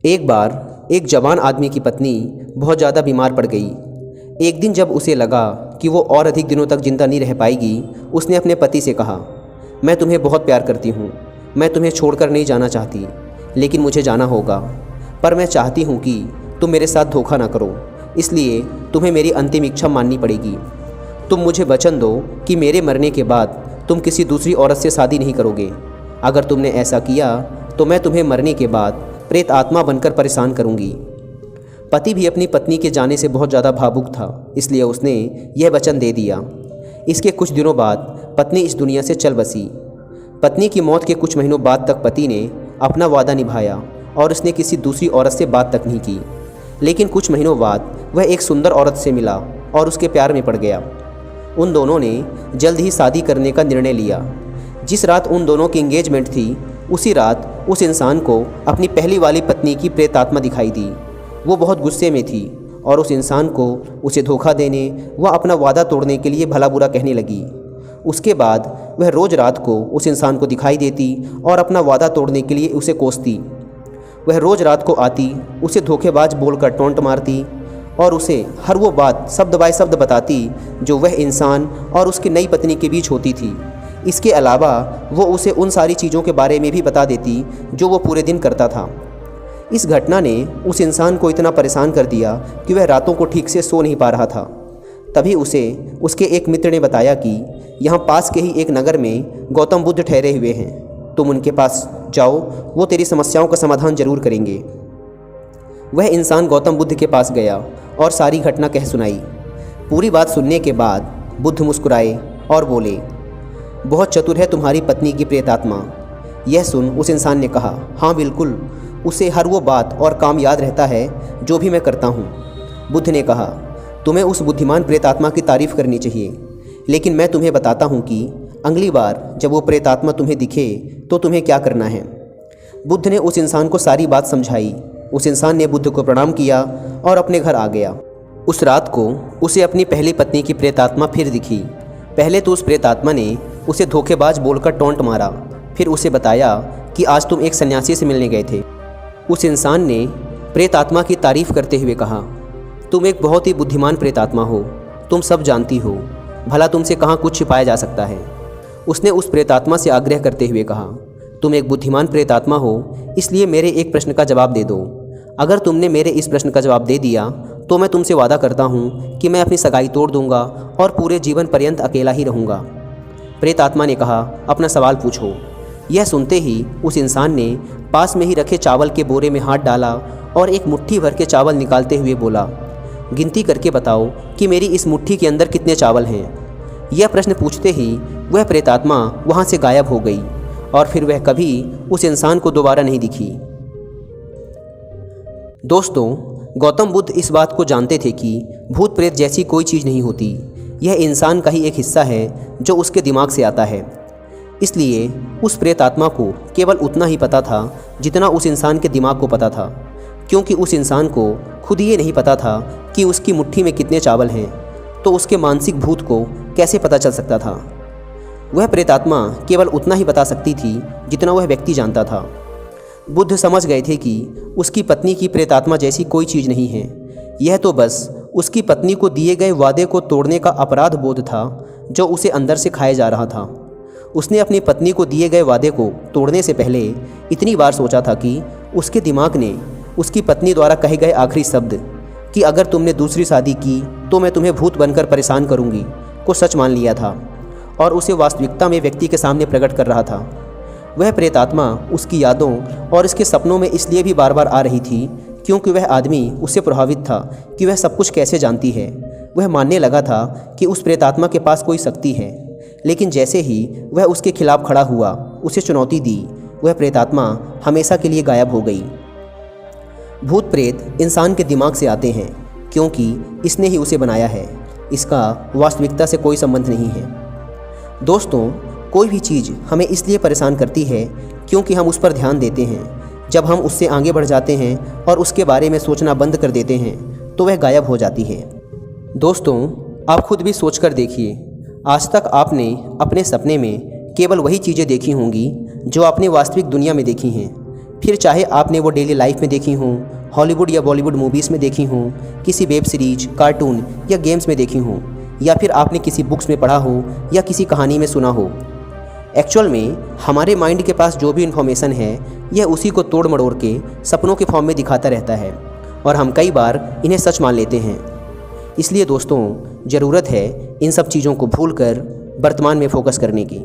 एक बार एक जवान आदमी की पत्नी बहुत ज़्यादा बीमार पड़ गई। एक दिन जब उसे लगा कि वो और अधिक दिनों तक जिंदा नहीं रह पाएगी, उसने अपने पति से कहा, मैं तुम्हें बहुत प्यार करती हूँ, मैं तुम्हें छोड़कर नहीं जाना चाहती, लेकिन मुझे जाना होगा। पर मैं चाहती हूँ कि तुम मेरे साथ धोखा ना करो, इसलिए तुम्हें मेरी अंतिम इच्छा माननी पड़ेगी। तुम मुझे वचन दो कि मेरे मरने के बाद तुम किसी दूसरी औरत से शादी नहीं करोगे। अगर तुमने ऐसा किया तो मैं तुम्हें मरने के बाद प्रेत आत्मा बनकर परेशान करूंगी। पति भी अपनी पत्नी के जाने से बहुत ज़्यादा भावुक था, इसलिए उसने यह वचन दे दिया। इसके कुछ दिनों बाद पत्नी इस दुनिया से चल बसी। पत्नी की मौत के कुछ महीनों बाद तक पति ने अपना वादा निभाया और उसने किसी दूसरी औरत से बात तक नहीं की। लेकिन कुछ महीनों बाद वह एक सुंदर औरत से मिला और उसके प्यार में पड़ गया। उन दोनों ने जल्द ही शादी करने का निर्णय लिया। जिस रात उन दोनों की एंगेजमेंट थी, उसी रात उस इंसान को अपनी पहली वाली पत्नी की प्रेतात्मा दिखाई दी। वो बहुत गुस्से में थी और उस इंसान को उसे धोखा देने व अपना वादा तोड़ने के लिए भला बुरा कहने लगी। उसके बाद वह रोज़ रात को उस इंसान को दिखाई देती और अपना वादा तोड़ने के लिए उसे कोसती। वह रोज़ रात को आती, उसे धोखेबाज बोलकर टोंट मारती और उसे हर वो बात शब्द बाय शब्द बताती जो वह इंसान और उसकी नई पत्नी के बीच होती थी। इसके अलावा वो उसे उन सारी चीज़ों के बारे में भी बता देती जो वो पूरे दिन करता था। इस घटना ने उस इंसान को इतना परेशान कर दिया कि वह रातों को ठीक से सो नहीं पा रहा था। तभी उसे उसके एक मित्र ने बताया कि यहाँ पास के ही एक नगर में गौतम बुद्ध ठहरे हुए हैं, तुम उनके पास जाओ, वो तेरी समस्याओं का समाधान जरूर करेंगे। वह इंसान गौतम बुद्ध के पास गया और सारी घटना कह सुनाई। पूरी बात सुनने के बाद बुद्ध मुस्कुराए और बोले, बहुत चतुर है तुम्हारी पत्नी की प्रेतात्मा। यह सुन उस इंसान ने कहा, हाँ बिल्कुल, उसे हर वो बात और काम याद रहता है जो भी मैं करता हूँ। बुद्ध ने कहा, तुम्हें उस बुद्धिमान प्रेतात्मा की तारीफ़ करनी चाहिए, लेकिन मैं तुम्हें बताता हूँ कि अगली बार जब वो प्रेतात्मा तुम्हें दिखे तो तुम्हें क्या करना है। बुद्ध ने उस इंसान को सारी बात समझाई। उस इंसान ने बुद्ध को प्रणाम किया और अपने घर आ गया। उस रात को उसे अपनी पहली पत्नी की प्रेतात्मा फिर दिखी। पहले तो उस प्रेतात्मा ने उसे धोखेबाज बोलकर टोंट मारा, फिर उसे बताया कि आज तुम एक सन्यासी से मिलने गए थे। उस इंसान ने प्रेतात्मा की तारीफ़ करते हुए कहा, तुम एक बहुत ही बुद्धिमान प्रेतात्मा हो, तुम सब जानती हो, भला तुमसे कहाँ कुछ छिपाया जा सकता है। उसने उस प्रेतात्मा से आग्रह करते हुए कहा, तुम एक बुद्धिमान प्रेतात्मा हो, इसलिए मेरे एक प्रश्न का जवाब दे दो। अगर तुमने मेरे इस प्रश्न का जवाब दे दिया तो मैं तुमसे वादा करता हूँ कि मैं अपनी सगाई तोड़ दूंगा और पूरे जीवन पर्यंत अकेला ही रहूँगा। प्रेतात्मा ने कहा, अपना सवाल पूछो। यह सुनते ही उस इंसान ने पास में ही रखे चावल के बोरे में हाथ डाला और एक मुट्ठी भर के चावल निकालते हुए बोला, गिनती करके बताओ कि मेरी इस मुट्ठी के अंदर कितने चावल हैं। यह प्रश्न पूछते ही वह प्रेतात्मा वहाँ से गायब हो गई और फिर वह कभी उस इंसान को दोबारा नहीं दिखी। दोस्तों, गौतम बुद्ध इस बात को जानते थे कि भूत प्रेत जैसी कोई चीज़ नहीं होती, यह इंसान का ही एक हिस्सा है जो उसके दिमाग से आता है। इसलिए उस प्रेतात्मा को केवल उतना ही पता था जितना उस इंसान के दिमाग को पता था, क्योंकि उस इंसान को खुद ये नहीं पता था कि उसकी मुट्ठी में कितने चावल हैं, तो उसके मानसिक भूत को कैसे पता चल सकता था। वह प्रेतात्मा केवल उतना ही बता सकती थी जितना वह व्यक्ति जानता था। बुद्ध समझ गए थे कि उसकी पत्नी की प्रेतात्मा जैसी कोई चीज़ नहीं है, यह तो बस उसकी पत्नी को दिए गए वादे को तोड़ने का अपराध बोध था जो उसे अंदर से खाए जा रहा था। उसने अपनी पत्नी को दिए गए वादे को तोड़ने से पहले इतनी बार सोचा था कि उसके दिमाग ने उसकी पत्नी द्वारा कहे गए आखिरी शब्द कि अगर तुमने दूसरी शादी की तो मैं तुम्हें भूत बनकर परेशान करूंगी को सच मान लिया था और उसे वास्तविकता में व्यक्ति के सामने प्रकट कर रहा था। वह प्रेतात्मा उसकी यादों और उसके सपनों में इसलिए भी बार बार आ रही थी क्योंकि वह आदमी उससे प्रभावित था कि वह सब कुछ कैसे जानती है। वह मानने लगा था कि उस प्रेतात्मा के पास कोई शक्ति है, लेकिन जैसे ही वह उसके खिलाफ खड़ा हुआ, उसे चुनौती दी, वह प्रेतात्मा हमेशा के लिए गायब हो गई। भूत प्रेत इंसान के दिमाग से आते हैं क्योंकि इसने ही उसे बनाया है, इसका वास्तविकता से कोई संबंध नहीं है। दोस्तों, कोई भी चीज़ हमें इसलिए परेशान करती है क्योंकि हम उस पर ध्यान देते हैं। जब हम उससे आगे बढ़ जाते हैं और उसके बारे में सोचना बंद कर देते हैं तो वह गायब हो जाती है। दोस्तों, आप खुद भी सोचकर देखिए, आज तक आपने अपने सपने में केवल वही चीज़ें देखी होंगी जो आपने वास्तविक दुनिया में देखी हैं। फिर चाहे आपने वो डेली लाइफ में देखी हों, हॉलीवुड या बॉलीवुड मूवीज़ में देखी हों, किसी वेब सीरीज, कार्टून या गेम्स में देखी हों, या फिर आपने किसी बुक्स में पढ़ा हो या किसी कहानी में सुना हो। एक्चुअल में हमारे माइंड के पास जो भी इन्फॉर्मेशन है यह उसी को तोड़ मड़ोड़ के सपनों के फॉर्म में दिखाता रहता है और हम कई बार इन्हें सच मान लेते हैं। इसलिए दोस्तों, ज़रूरत है इन सब चीज़ों को भूलकर वर्तमान में फोकस करने की।